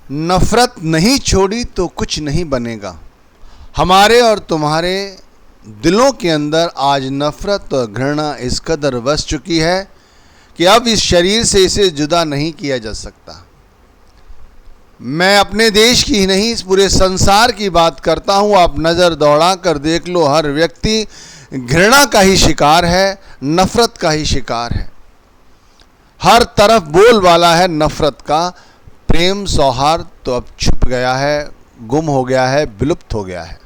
नफरत नहीं छोड़ी तो कुछ नहीं बनेगा। हमारे और तुम्हारे दिलों के अंदर आज नफरत और घृणा इस कदर बस चुकी है कि अब इस शरीर से इसे जुदा नहीं किया जा सकता। मैं अपने देश की ही नहीं, इस पूरे संसार की बात करता हूँ। आप नज़र दौड़ा कर देख लो, हर व्यक्ति घृणा का ही शिकार है, नफरत का ही शिकार है। हर तरफ बोलबाला है नफरत का। प्रेम सौहार्द तो अब छुप गया है, गुम हो गया है, विलुप्त हो गया है।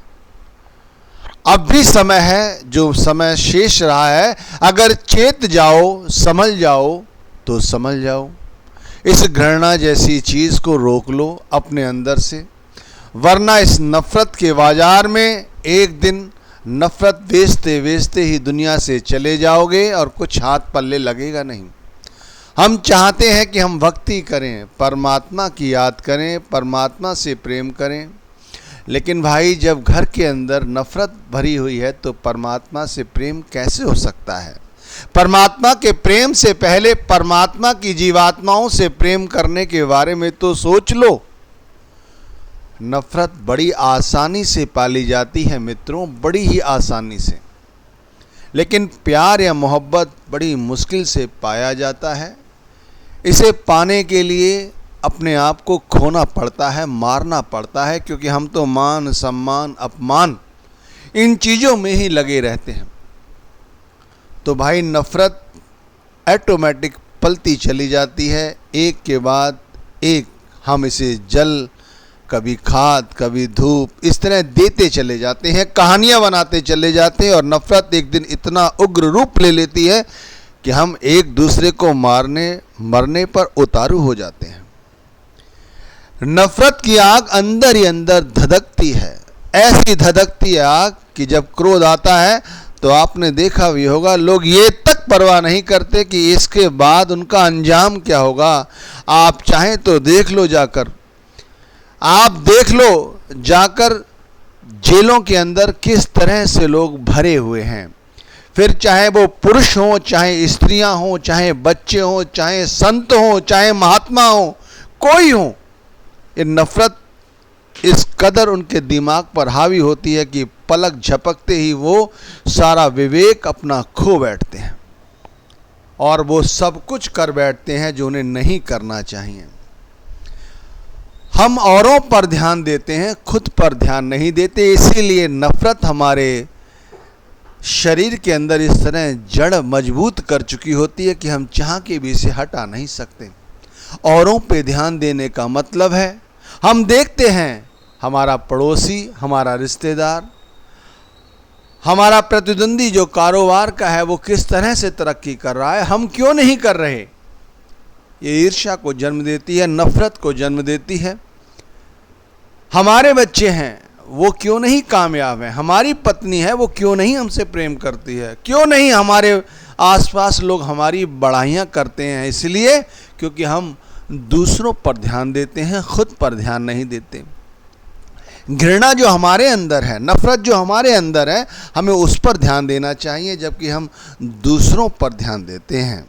अब भी समय है, जो समय शेष रहा है, अगर चेत जाओ, समझ जाओ तो समझ जाओ। इस घृणा जैसी चीज़ को रोक लो अपने अंदर से, वरना इस नफ़रत के बाजार में एक दिन नफ़रत बेचते बेचते ही दुनिया से चले जाओगे और कुछ हाथ पल्ले लगेगा नहीं। हम चाहते हैं कि हम भक्ति करें, परमात्मा की याद करें, परमात्मा से प्रेम करें, लेकिन भाई जब घर के अंदर नफ़रत भरी हुई है तो परमात्मा से प्रेम कैसे हो सकता है। परमात्मा के प्रेम से पहले परमात्मा की जीवात्माओं से प्रेम करने के बारे में तो सोच लो। नफ़रत बड़ी आसानी से पाली जाती है मित्रों, बड़ी ही आसानी से, लेकिन प्यार या मोहब्बत बड़ी मुश्किल से पाया जाता है। इसे पाने के लिए अपने आप को खोना पड़ता है, मारना पड़ता है, क्योंकि हम तो मान सम्मान अपमान इन चीज़ों में ही लगे रहते हैं। तो भाई नफ़रत ऑटोमेटिक पलती चली जाती है, एक के बाद एक हम इसे जल, कभी खाद, कभी धूप, इस तरह देते चले जाते हैं, कहानियाँ बनाते चले जाते हैं, और नफ़रत एक दिन इतना उग्र रूप ले लेती है कि हम एक दूसरे को मारने मरने पर उतारू हो जाते हैं। नफ़रत की आग अंदर ही अंदर धधकती है, ऐसी धधकती आग कि जब क्रोध आता है तो आपने देखा भी होगा, लोग ये तक परवाह नहीं करते कि इसके बाद उनका अंजाम क्या होगा। आप चाहें तो देख लो जाकर, आप देख लो जाकर जेलों के अंदर किस तरह से लोग भरे हुए हैं। फिर चाहे वो पुरुष हों, चाहे स्त्रियां हों, चाहे बच्चे हों, चाहे संत हों, चाहे महात्मा हों, कोई हो, ये नफ़रत इस कदर उनके दिमाग पर हावी होती है कि पलक झपकते ही वो सारा विवेक अपना खो बैठते हैं और वो सब कुछ कर बैठते हैं जो उन्हें नहीं करना चाहिए। हम औरों पर ध्यान देते हैं, खुद पर ध्यान नहीं देते, इसीलिए नफ़रत हमारे शरीर के अंदर इस तरह जड़ मजबूत कर चुकी होती है कि हम चाह के भी इसे हटा नहीं सकते। औरों पे ध्यान देने का मतलब है, हम देखते हैं हमारा पड़ोसी, हमारा रिश्तेदार, हमारा प्रतिद्वंदी जो कारोबार का है वो किस तरह से तरक्की कर रहा है, हम क्यों नहीं कर रहे। ये ईर्ष्या को जन्म देती है, नफ़रत को जन्म देती है। हमारे बच्चे हैं वो क्यों नहीं कामयाब हैं, हमारी पत्नी है वो क्यों नहीं हमसे प्रेम करती है, क्यों नहीं हमारे आसपास लोग हमारी बड़ाइयाँ करते हैं। इसलिए क्योंकि हम दूसरों पर ध्यान देते हैं, खुद पर ध्यान नहीं देते। घृणा जो हमारे अंदर है, नफ़रत जो हमारे अंदर है, हमें उस पर ध्यान देना चाहिए, जबकि हम दूसरों पर ध्यान देते हैं।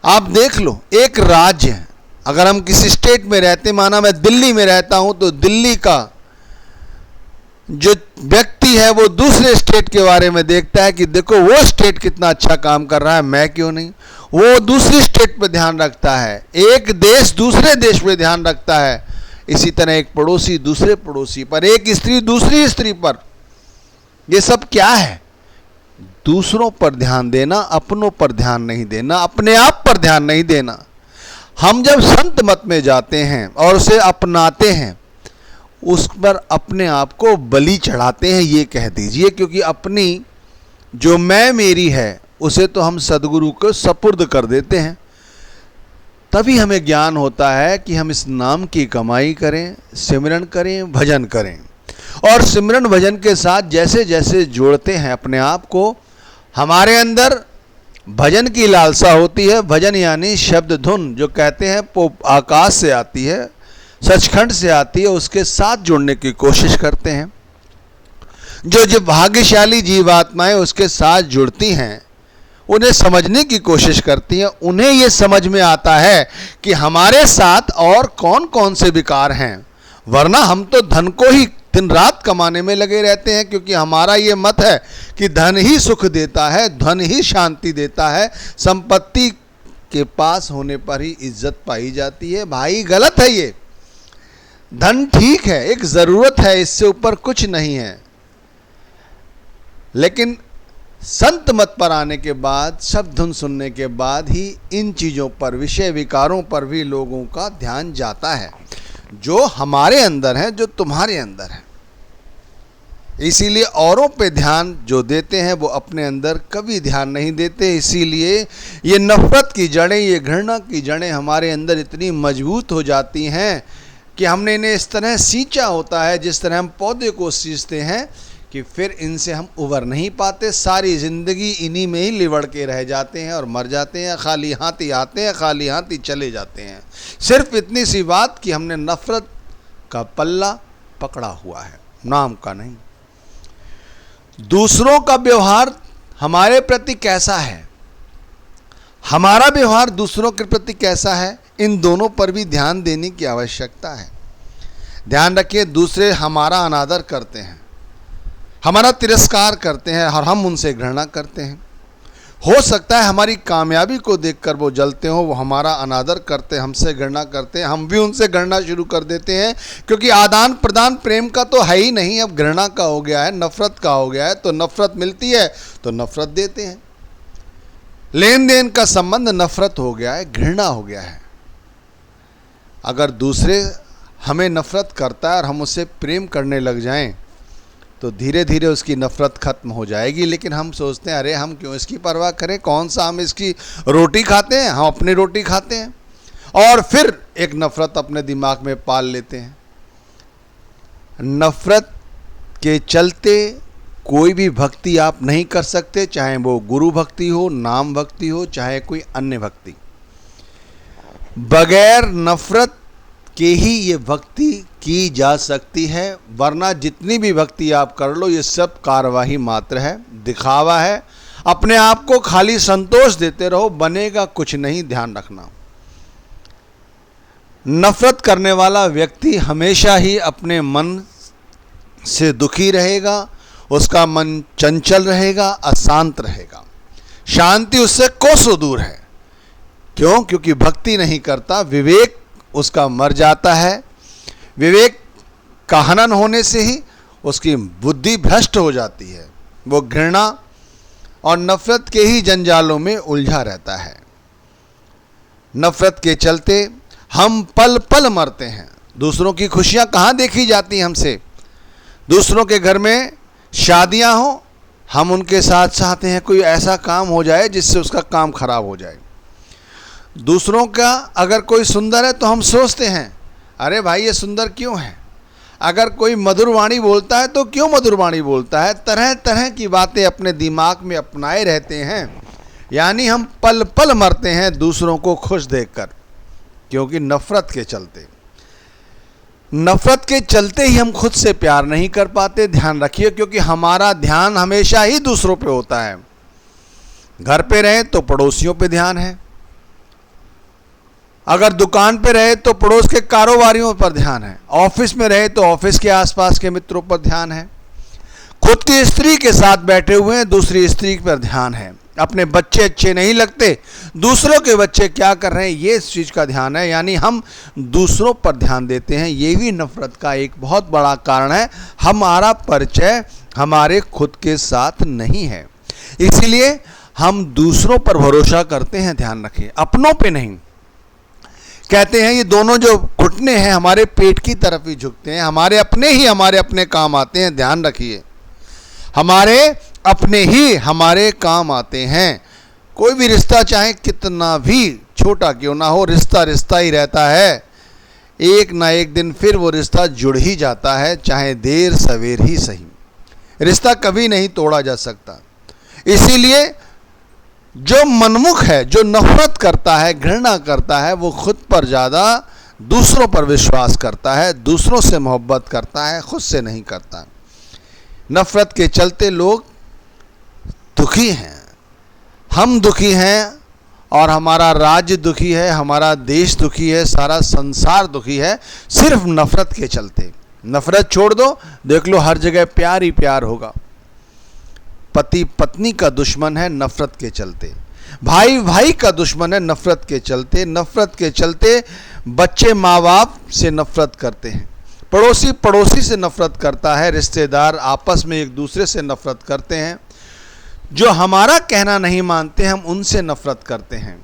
आप देख लो, एक राज्य है, अगर हम किसी स्टेट में रहते, माना मैं दिल्ली में रहता हूं, तो दिल्ली का जो व्यक्ति है वो दूसरे स्टेट के बारे में देखता है कि देखो वो स्टेट कितना अच्छा काम कर रहा है, मैं क्यों नहीं। वो दूसरी स्टेट पर ध्यान रखता है, एक देश दूसरे देश पर ध्यान रखता है, इसी तरह एक पड़ोसी दूसरे पड़ोसी पर, एक स्त्री दूसरी स्त्री पर। ये सब क्या है? दूसरों पर ध्यान देना, अपनों पर ध्यान नहीं देना, अपने आप पर ध्यान नहीं देना। हम जब संत मत में जाते हैं और उसे अपनाते हैं, उस पर अपने आप को बलि चढ़ाते हैं, ये कह दीजिए, क्योंकि अपनी जो मैं मेरी है उसे तो हम सदगुरु को सपुर्द कर देते हैं। तभी हमें ज्ञान होता है कि हम इस नाम की कमाई करें, सिमरन करें, भजन करें। और सिमरन भजन के साथ जैसे जैसे जोड़ते हैं अपने आप को, हमारे अंदर भजन की लालसा होती है। भजन यानी शब्द धुन, जो कहते हैं वो आकाश से आती है, सचखंड से आती है, उसके साथ जुड़ने की कोशिश करते हैं। जो भाग्यशाली जीवात्माएं उसके साथ जुड़ती हैं, उन्हें समझने की कोशिश करती हैं, उन्हें ये समझ में आता है कि हमारे साथ और कौन कौन से विकार हैं। वरना हम तो धन को ही दिन रात कमाने में लगे रहते हैं, क्योंकि हमारा ये मत है कि धन ही सुख देता है, धन ही शांति देता है, संपत्ति के पास होने पर ही इज्जत पाई जाती है। भाई गलत है ये। धन ठीक है, एक ज़रूरत है, इससे ऊपर कुछ नहीं है, लेकिन संत मत पर आने के बाद, शब्द धुन सुनने के बाद ही इन चीज़ों पर, विषय विकारों पर भी लोगों का ध्यान जाता है, जो हमारे अंदर है, जो तुम्हारे अंदर है। इसीलिए औरों पे ध्यान जो देते हैं वो अपने अंदर कभी ध्यान नहीं देते। इसीलिए ये नफरत की जड़ें, ये घृणा की जड़ें हमारे अंदर इतनी मजबूत हो जाती हैं कि हमने इन्हें इस तरह सींचा होता है, जिस तरह हम पौधे को सींचते हैं, कि फिर इनसे हम उबर नहीं पाते। सारी ज़िंदगी इन्हीं में ही लिवड़ के रह जाते हैं और मर जाते हैं। खाली हाथी आते हैं, खाली हाथी चले जाते हैं। सिर्फ इतनी सी बात कि हमने नफ़रत का पल्ला पकड़ा हुआ है, नाम का नहीं। दूसरों का व्यवहार हमारे प्रति कैसा है, हमारा व्यवहार दूसरों के प्रति कैसा है, इन दोनों पर भी ध्यान देने की आवश्यकता है। ध्यान रखिए, दूसरे हमारा अनादर करते हैं, हमारा तिरस्कार करते हैं और हम उनसे घृणा करते हैं। हो सकता है हमारी कामयाबी को देखकर वो जलते हो, वो हमारा अनादर करते, हमसे घृणा करते हैं, हम भी उनसे घृणा शुरू कर देते हैं, क्योंकि आदान प्रदान प्रेम का तो है ही नहीं, अब घृणा का हो गया है, नफ़रत का हो गया है। तो नफ़रत मिलती है तो नफ़रत देते हैं। लेन देन का संबंध नफ़रत हो गया है, घृणा हो गया है। अगर दूसरे हमें नफ़रत करता है और हम उससे प्रेम करने लग जाएं, तो धीरे धीरे उसकी नफ़रत खत्म हो जाएगी। लेकिन हम सोचते हैं, अरे हम क्यों इसकी परवाह करें, कौन सा हम इसकी रोटी खाते हैं, हम अपनी रोटी खाते हैं। और फिर एक नफ़रत अपने दिमाग में पाल लेते हैं। नफ़रत के चलते कोई भी भक्ति आप नहीं कर सकते, चाहे वो गुरु भक्ति हो, नाम भक्ति हो, चाहे कोई अन्य भक्ति। बगैर नफ़रत के ही ये भक्ति की जा सकती है। वरना जितनी भी भक्ति आप कर लो, ये सब कार्यवाही मात्र है, दिखावा है। अपने आप को खाली संतोष देते रहो, बनेगा कुछ नहीं। ध्यान रखना, नफ़रत करने वाला व्यक्ति हमेशा ही अपने मन से दुखी रहेगा, उसका मन चंचल रहेगा, अशांत रहेगा, शांति उससे कोसों दूर है। क्यों? क्योंकि भक्ति नहीं करता, विवेक उसका मर जाता है। विवेक का हनन होने से ही उसकी बुद्धि भ्रष्ट हो जाती है। वो घृणा और नफ़रत के ही जंजालों में उलझा रहता है। नफ़रत के चलते हम पल पल मरते हैं। दूसरों की खुशियां कहाँ देखी जाती हैं हमसे? दूसरों के घर में शादियां हो, हम उनके साथ चाहते हैं कोई ऐसा काम हो जाए जिससे उसका काम खराब हो जाए। दूसरों का अगर कोई सुंदर है तो हम सोचते हैं, अरे भाई ये सुंदर क्यों है। अगर कोई मधुर वाणी बोलता है तो क्यों मधुर वाणी बोलता है। तरह तरह की बातें अपने दिमाग में अपनाए रहते हैं। यानी हम पल पल मरते हैं दूसरों को खुश देखकर, क्योंकि नफ़रत के चलते। नफ़रत के चलते ही हम खुद से प्यार नहीं कर पाते। ध्यान रखिए, क्योंकि हमारा ध्यान हमेशा ही दूसरों पे होता है। घर पे रहे तो पड़ोसियों पे ध्यान है, अगर दुकान पे रहे तो पड़ोस के कारोबारियों पर ध्यान है, ऑफिस में रहे तो ऑफिस के आसपास के मित्रों पर ध्यान है, खुद की स्त्री के साथ बैठे हुए हैं दूसरी स्त्री पर ध्यान है, अपने बच्चे अच्छे नहीं लगते, दूसरों के बच्चे क्या कर रहे हैं, ये इस चीज़ का ध्यान है। यानी हम दूसरों पर ध्यान देते हैं। ये भी नफ़रत का एक बहुत बड़ा कारण है। हमारा परिचय हमारे खुद के साथ नहीं है, इसीलिए हम दूसरों पर भरोसा करते हैं। ध्यान रखें, अपनों पे नहीं। कहते हैं ये दोनों जो घुटने हैं हमारे पेट की तरफ ही झुकते हैं, हमारे अपने ही हमारे अपने काम आते हैं। ध्यान रखिए, हमारे अपने ही हमारे काम आते हैं। कोई भी रिश्ता चाहे कितना भी छोटा क्यों ना हो, रिश्ता रिश्ता ही रहता है। एक ना एक दिन फिर वो रिश्ता जुड़ ही जाता है, चाहे देर सवेर ही सही। रिश्ता कभी नहीं तोड़ा जा सकता। इसीलिए जो मनमुख है, जो नफ़रत करता है, घृणा करता है, वो खुद पर ज़्यादा दूसरों पर विश्वास करता है, दूसरों से मोहब्बत करता है, खुद से नहीं करता। नफ़रत के चलते लोग दुखी हैं, हम दुखी हैं और हमारा राज्य दुखी है, हमारा देश दुखी है, सारा संसार दुखी है, सिर्फ नफरत के चलते। नफरत छोड़ दो, देख लो हर जगह प्यार ही प्यार होगा। पति पत्नी का दुश्मन है नफरत के चलते, भाई भाई का दुश्मन है नफरत के चलते, नफरत के चलते बच्चे माँ बाप से नफरत करते हैं, पड़ोसी पड़ोसी से नफरत करता है, रिश्तेदार आपस में एक दूसरे से नफरत करते हैं, जो हमारा कहना नहीं मानते हम उनसे नफरत करते हैं।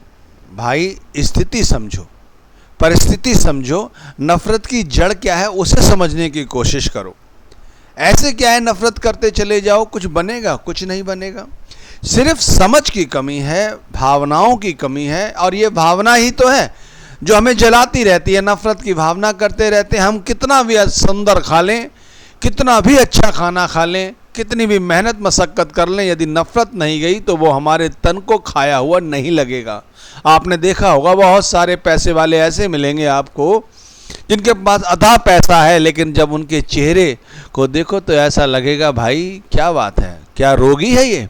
भाई स्थिति समझो, परिस्थिति समझो, नफरत की जड़ क्या है उसे समझने की कोशिश करो। ऐसे क्या है नफरत करते चले जाओ, कुछ बनेगा? कुछ नहीं बनेगा। सिर्फ समझ की कमी है, भावनाओं की कमी है, और ये भावना ही तो है जो हमें जलाती रहती है। नफरत की भावना करते रहते हैं। हम कितना भी सुंदर खा लें, कितना भी अच्छा खाना खा लें, कितनी भी मेहनत मशक्क़त कर लें, यदि नफरत नहीं गई तो वो हमारे तन को खाया हुआ नहीं लगेगा। आपने देखा होगा बहुत सारे पैसे वाले ऐसे मिलेंगे आपको जिनके पास अथा पैसा है, लेकिन जब उनके चेहरे को देखो तो ऐसा लगेगा भाई क्या बात है, क्या रोगी है ये।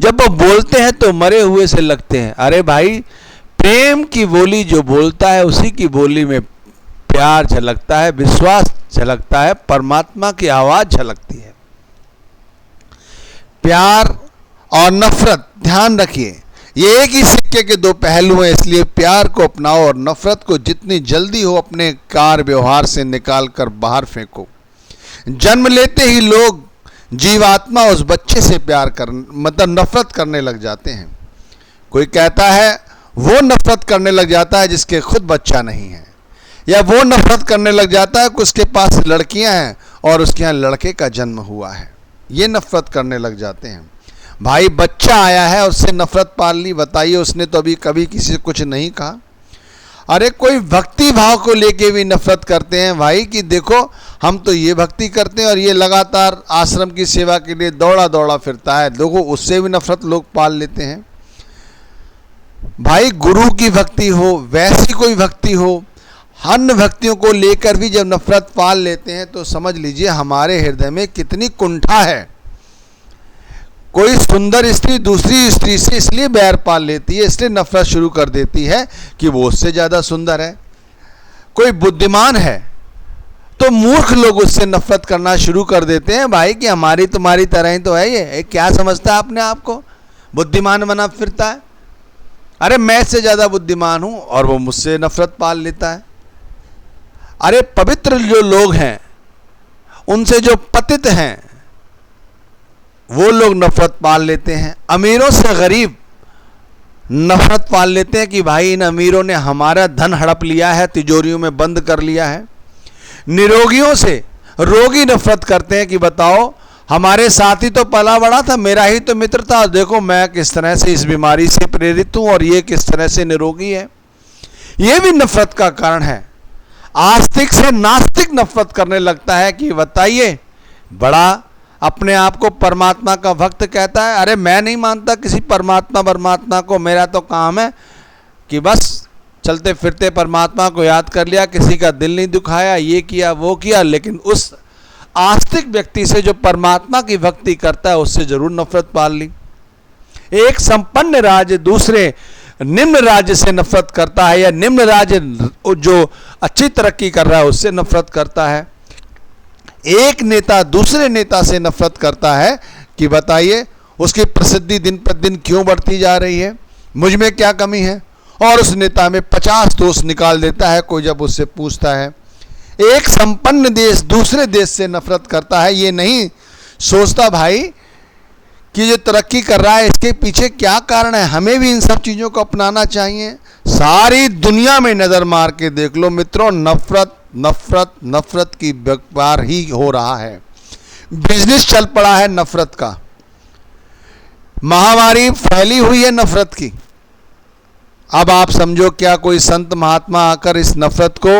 जब वो बोलते हैं तो मरे हुए से लगते हैं। अरे भाई, प्रेम की बोली जो बोलता है उसी की बोली में प्यार झलकता है, विश्वास झलकता है, परमात्मा की आवाज़ झलकती है। प्यार और नफरत, ध्यान रखिए, ये एक ही सिक्के के दो पहलू हैं। इसलिए प्यार को अपनाओ और नफरत को जितनी जल्दी हो अपने कार्य व्यवहार से निकाल कर बाहर फेंको। जन्म लेते ही लोग जीवात्मा उस बच्चे से प्यार मतलब नफरत करने लग जाते हैं। कोई कहता है वो नफरत करने लग जाता है जिसके खुद बच्चा नहीं है, या वो नफरत करने लग जाता है कि उसके पास लड़कियां हैं और उसके यहाँ लड़के का जन्म हुआ है, ये नफरत करने लग जाते हैं। भाई बच्चा आया है उससे नफरत पाल ली, बताइए उसने तो अभी कभी किसी से कुछ नहीं कहा। अरे कोई भक्ति भाव को लेके भी नफरत करते हैं भाई, कि देखो हम तो ये भक्ति करते हैं और ये लगातार आश्रम की सेवा के लिए दौड़ा दौड़ा फिरता है, लोगों उससे भी नफरत लोग पाल लेते हैं। भाई गुरु की भक्ति हो, वैसी कोई भक्ति हो, अन्य भक्तियों को लेकर भी जब नफरत पाल लेते हैं तो समझ लीजिए हमारे हृदय में कितनी कुंठा है। कोई सुंदर स्त्री दूसरी स्त्री से इसलिए बैर पाल लेती है, इसलिए नफरत शुरू कर देती है कि वो उससे ज़्यादा सुंदर है। कोई बुद्धिमान है तो मूर्ख लोग उससे नफरत करना शुरू कर देते हैं भाई, कि हमारी तुम्हारी तरह ही तो है ये क्या समझता है अपने आप को, बुद्धिमान बना फिरता है। अरे मैं इससे ज़्यादा बुद्धिमान हूँ और वो मुझसे नफरत पाल लेता है। अरे पवित्र जो लोग हैं उनसे जो पतित हैं वो लोग नफरत पाल लेते हैं। अमीरों से गरीब नफरत पाल लेते हैं कि भाई इन अमीरों ने हमारा धन हड़प लिया है, तिजोरियों में बंद कर लिया है। निरोगियों से रोगी नफरत करते हैं कि बताओ हमारे साथ ही तो पला बड़ा था, मेरा ही तो मित्र था, देखो मैं किस तरह से इस बीमारी से प्रेरित हूँ और ये किस तरह से निरोगी है। ये भी नफरत का कारण है। आस्तिक से नास्तिक नफरत करने लगता है कि बताइए, बड़ा अपने आप को परमात्मा का भक्त कहता है। अरे मैं नहीं मानता किसी परमात्मा को, मेरा तो काम है कि बस चलते फिरते परमात्मा को याद कर लिया, किसी का दिल नहीं दुखाया, ये किया वो किया। लेकिन उस आस्तिक व्यक्ति से जो परमात्मा की भक्ति करता है उससे जरूर नफरत पाल ली। एक संपन्न राज्य दूसरे निम्न राज्य से नफरत करता है, या निम्न राज्य जो अच्छी तरक्की कर रहा है उससे नफरत करता है। एक नेता दूसरे नेता से नफरत करता है कि बताइए उसकी प्रसिद्धि दिन पर दिन क्यों बढ़ती जा रही है, मुझ में क्या कमी है, और उस नेता में 50 दोष निकाल देता है कोई जब उससे पूछता है। एक संपन्न देश दूसरे देश से नफरत करता है, ये नहीं सोचता भाई कि जो तरक्की कर रहा है इसके पीछे क्या कारण है, हमें भी इन सब चीज़ों को अपनाना चाहिए। सारी दुनिया में नज़र मार के देख लो मित्रों, नफरत नफरत नफरत की व्यापार ही हो रहा है, बिजनेस चल पड़ा है नफरत का। महामारी फैली हुई है नफरत की। अब आप समझो क्या कोई संत महात्मा आकर इस नफरत को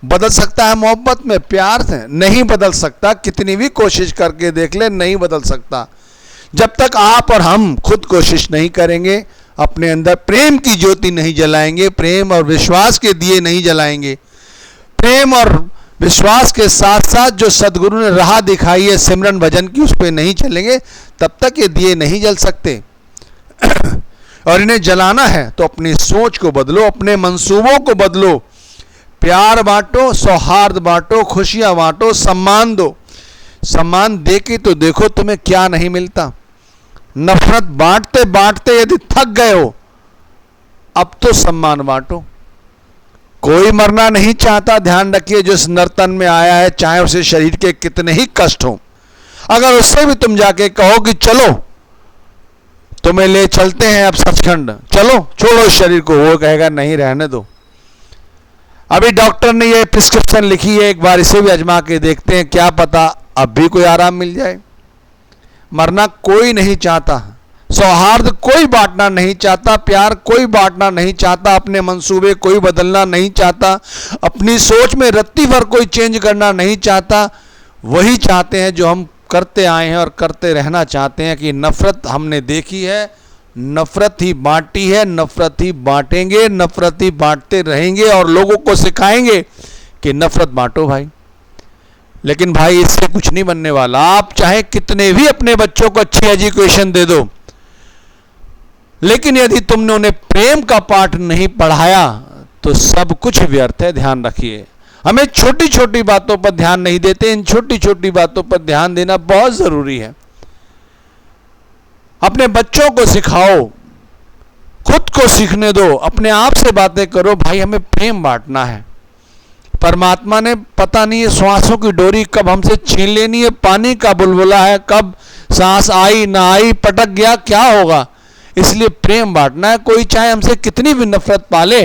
बदल सकता है मोहब्बत में, प्यार से? नहीं बदल सकता, कितनी भी कोशिश करके देख ले नहीं बदल सकता। जब तक आप और हम खुद कोशिश नहीं करेंगे, अपने अंदर प्रेम की ज्योति नहीं जलाएंगे, प्रेम और विश्वास के दिए नहीं जलाएंगे, प्रेम और विश्वास के साथ साथ जो सदगुरु ने राह दिखाई है सिमरन भजन की उस पर नहीं चलेंगे, तब तक ये दिए नहीं जल सकते। और इन्हें जलाना है तो अपनी सोच को बदलो, अपने मंसूबों को बदलो। प्यार बांटो, सौहार्द बांटो, खुशियां बांटो, सम्मान दो। सम्मान दे के तो देखो तुम्हें क्या नहीं मिलता। नफरत बांटते बांटते यदि थक गए हो, अब तो सम्मान बांटो। कोई मरना नहीं चाहता, ध्यान रखिए, जो इस नर्तन में आया है, चाहे उसे शरीर के कितने ही कष्ट हो। अगर उससे भी तुम जाके कहो कि चलो तुम्हें ले चलते हैं अब सचखंड, चलो छोड़ो इस शरीर को, वो कहेगा नहीं, रहने दो। अभी डॉक्टर ने ये प्रिस्क्रिप्शन लिखी है, एक बार इसे भी आजमा के देखते हैं, क्या पता अब भी कोई आराम मिल जाए। मरना कोई नहीं चाहता, सौहार्द कोई बांटना नहीं चाहता, प्यार कोई बांटना नहीं चाहता, अपने मंसूबे कोई बदलना नहीं चाहता, अपनी सोच में रत्ती भर कोई चेंज करना नहीं चाहता। वही चाहते हैं जो हम करते आए हैं और करते रहना चाहते हैं कि नफरत हमने देखी है, नफरत ही बांटी है, नफरत ही बांटेंगे, नफरत ही बांटते रहेंगे और लोगों को सिखाएंगे कि नफरत बांटो भाई। लेकिन भाई इससे कुछ नहीं बनने वाला। आप चाहे कितने भी अपने बच्चों को अच्छी एजुकेशन दे दो, लेकिन यदि तुमने उन्हें प्रेम का पाठ नहीं पढ़ाया तो सब कुछ व्यर्थ है। ध्यान रखिए, हमें छोटी छोटी बातों पर ध्यान नहीं देते, इन छोटी छोटी बातों पर ध्यान देना बहुत जरूरी है। अपने बच्चों को सिखाओ, खुद को सीखने दो, अपने आप से बातें करो, भाई हमें प्रेम बांटना है। परमात्मा ने पता नहीं है श्वासों की डोरी कब हमसे छीन लेनी है, पानी का बुलबुला है, कब सांस आई ना आई, पटक गया, क्या होगा। इसलिए प्रेम बांटना है। कोई चाहे हमसे कितनी भी नफरत पाले,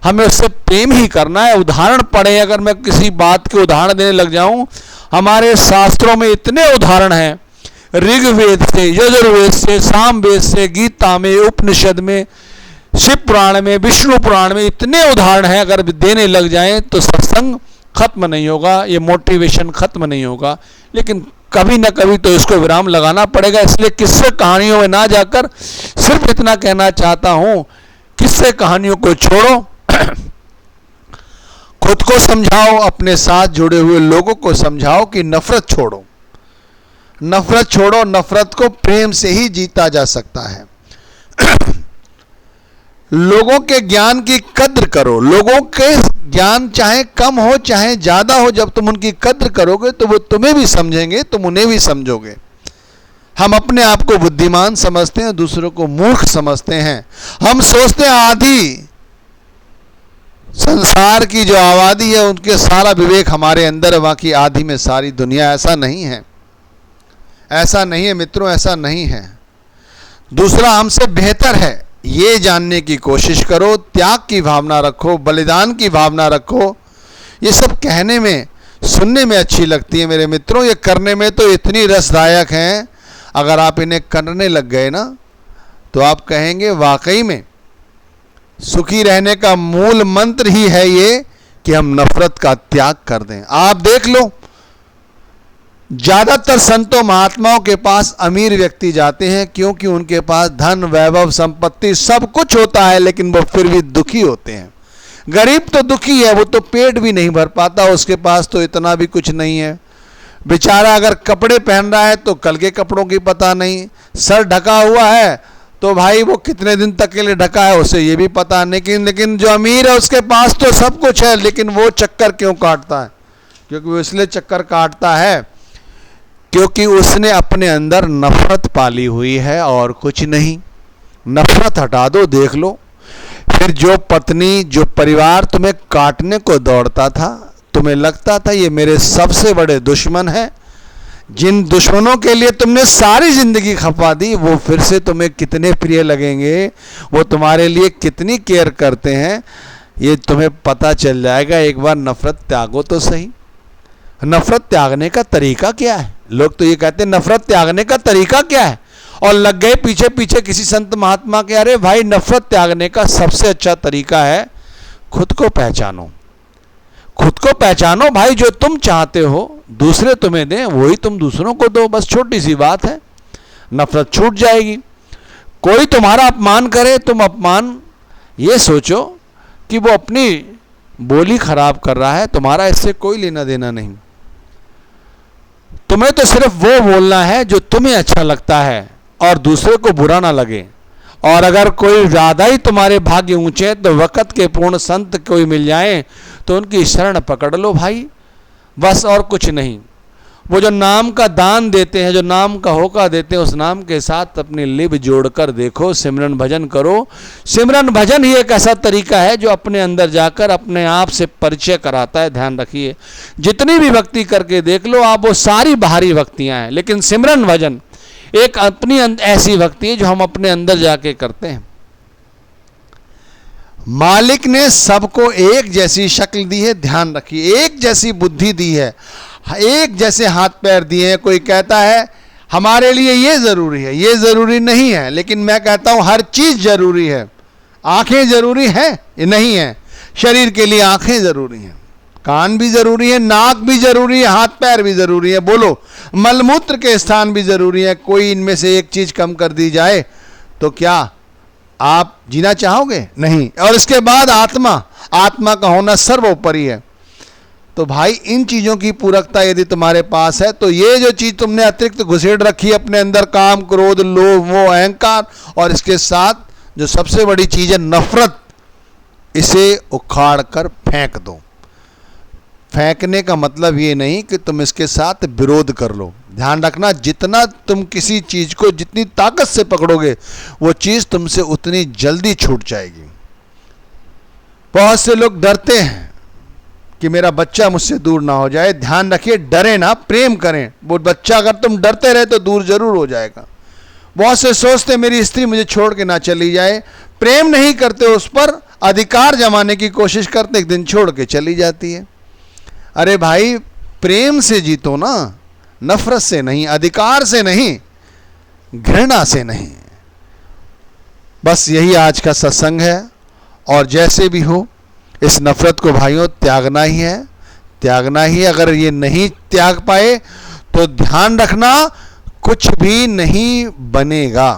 हमें उससे प्रेम ही करना है। उदाहरण पढ़े, अगर मैं किसी बात के उदाहरण देने लग जाऊं, हमारे शास्त्रों में इतने उदाहरण हैं, ऋग्वेद से, यजुर्वेद से, सामवेद से, गीता में, उपनिषद में, शिव पुराण में, विष्णु पुराण में, इतने उदाहरण हैं। अगर देने लग जाएं तो सत्संग खत्म नहीं होगा, ये मोटिवेशन खत्म नहीं होगा। लेकिन कभी ना कभी तो इसको विराम लगाना पड़ेगा। इसलिए किस्से कहानियों में ना जाकर सिर्फ इतना कहना चाहता हूं, किस्से कहानियों को छोड़ो, खुद को समझाओ, अपने साथ जुड़े हुए लोगों को समझाओ कि नफरत छोड़ो, नफरत छोड़ो। नफरत को प्रेम से ही जीता जा सकता है। लोगों के ज्ञान की कद्र करो। लोगों के ज्ञान चाहे कम हो चाहे ज्यादा हो, जब तुम उनकी कद्र करोगे तो वो तुम्हें भी समझेंगे, तुम उन्हें भी समझोगे। हम अपने आप को बुद्धिमान समझते हैं, दूसरों को मूर्ख समझते हैं। हम सोचते हैं आधी संसार की जो आबादी है उनके सारा विवेक हमारे अंदर है, बाकी आधी में सारी दुनिया। ऐसा नहीं है, ऐसा नहीं है मित्रों, ऐसा नहीं है। दूसरा हमसे बेहतर है, ये जानने की कोशिश करो। त्याग की भावना रखो, बलिदान की भावना रखो। ये सब कहने में, सुनने में अच्छी लगती है मेरे मित्रों, ये करने में तो इतनी रसदायक हैं। अगर आप इन्हें करने लग गए ना तो आप कहेंगे वाकई में सुखी रहने का मूल मंत्र ही है ये कि हम नफरत का त्याग कर दें। आप देख लो, ज्यादातर संतों महात्माओं के पास अमीर व्यक्ति जाते हैं क्योंकि उनके पास धन, वैभव, संपत्ति सब कुछ होता है, लेकिन वो फिर भी दुखी होते हैं। गरीब तो दुखी है, वो तो पेट भी नहीं भर पाता, उसके पास तो इतना भी कुछ नहीं है। बेचारा अगर कपड़े पहन रहा है तो कल के कपड़ों की पता नहीं, सर ढका हुआ है तो भाई वो कितने दिन तक के लिए ढका है उसे ये भी पता नहीं। लेकिन जो अमीर है उसके पास तो सब कुछ है, लेकिन वो चक्कर क्यों काटता है? क्योंकि वो इसलिए चक्कर काटता है क्योंकि उसने अपने अंदर नफरत पाली हुई है और कुछ नहीं। नफरत हटा दो, देख लो। फिर जो पत्नी, जो परिवार तुम्हें काटने को दौड़ता था, तुम्हें लगता था ये मेरे सबसे बड़े दुश्मन हैं, जिन दुश्मनों के लिए तुमने सारी जिंदगी खपा दी, वो फिर से तुम्हें कितने प्रिय लगेंगे, वो तुम्हारे लिए कितनी केयर करते हैं, ये तुम्हें पता चल जाएगा। एक बार नफरत त्यागो तो सही। नफरत त्यागने का तरीका क्या है? लोग तो ये कहते हैं नफरत त्यागने का तरीका क्या है, और लग गए पीछे पीछे किसी संत महात्मा के। अरे भाई, नफरत त्यागने का सबसे अच्छा तरीका है खुद को पहचानो। खुद को पहचानो भाई, जो तुम चाहते हो दूसरे तुम्हें दें वही तुम दूसरों को दो, बस छोटी सी बात है, नफरत छूट जाएगी। कोई तुम्हारा अपमान करे, तुम अपमान ये सोचो कि वो अपनी बोली खराब कर रहा है, तुम्हारा इससे कोई लेना देना नहीं। तुम्हें तो सिर्फ वो बोलना है जो तुम्हें अच्छा लगता है और दूसरे को बुरा ना लगे। और अगर कोई ज़्यादा ही तुम्हारे भाग्य ऊंचे तो वक़्त के पूर्ण संत कोई मिल जाए तो उनकी शरण पकड़ लो भाई, बस और कुछ नहीं। वो जो नाम का दान देते हैं, जो नाम का होका देते हैं, उस नाम के साथ अपनी लिब जोड़कर देखो, सिमरन भजन करो। सिमरन भजन ही एक ऐसा तरीका है जो अपने अंदर जाकर अपने आप से परिचय कराता है। ध्यान रखिए, जितनी भी भक्ति करके देख लो आप, वो सारी बाहरी भक्तियां हैं, लेकिन सिमरन भजन एक अपनी ऐसी भक्ति है जो हम अपने अंदर जाके करते हैं। मालिक ने सबको एक जैसी शक्ल दी है, ध्यान रखिए, एक जैसी बुद्धि दी है, एक जैसे हाथ पैर दिए हैं। कोई कहता है हमारे लिए ये ज़रूरी है, ये ज़रूरी नहीं है, लेकिन मैं कहता हूँ हर चीज़ ज़रूरी है। आंखें ज़रूरी है ये नहीं है, शरीर के लिए आंखें ज़रूरी हैं, कान भी ज़रूरी है, नाक भी ज़रूरी है, हाथ पैर भी ज़रूरी है, बोलो मलमूत्र के स्थान भी ज़रूरी है। कोई इनमें से एक चीज़ कम कर दी जाए तो क्या आप जीना चाहोगे? नहीं। और इसके बाद आत्मा, आत्मा का होना सर्वोपरि है। तो भाई इन चीज़ों की पूरकता यदि तुम्हारे पास है तो ये जो चीज़ तुमने अतिरिक्त घुसेड़ रखी है अपने अंदर, काम, क्रोध, लोभ, मोह, अहंकार, और इसके साथ जो सबसे बड़ी चीज़ है नफरत, इसे उखाड़ कर फेंक दो। फेंकने का मतलब ये नहीं कि तुम इसके साथ विरोध कर लो। ध्यान रखना, जितना तुम किसी चीज़ को जितनी ताकत से पकड़ोगे वो चीज़ तुमसे उतनी जल्दी छूट जाएगी। बहुत से लोग डरते हैं कि मेरा बच्चा मुझसे दूर ना हो जाए। ध्यान रखिए, डरे ना, प्रेम करें। वो बच्चा अगर तुम डरते रहे तो दूर जरूर हो जाएगा। बहुत से सोचते मेरी स्त्री मुझे छोड़ के ना चली जाए, प्रेम नहीं करते, उस पर अधिकार जमाने की कोशिश करते, एक दिन छोड़ के चली जाती है। अरे भाई प्रेम से जीतो ना, नफरत से नहीं, अधिकार से नहीं, घृणा से नहीं। बस यही आज का सत्संग है। और जैसे भी हो इस नफरत को भाइयों त्यागना ही है, त्यागना ही। अगर ये नहीं त्याग पाए तो ध्यान रखना कुछ भी नहीं बनेगा।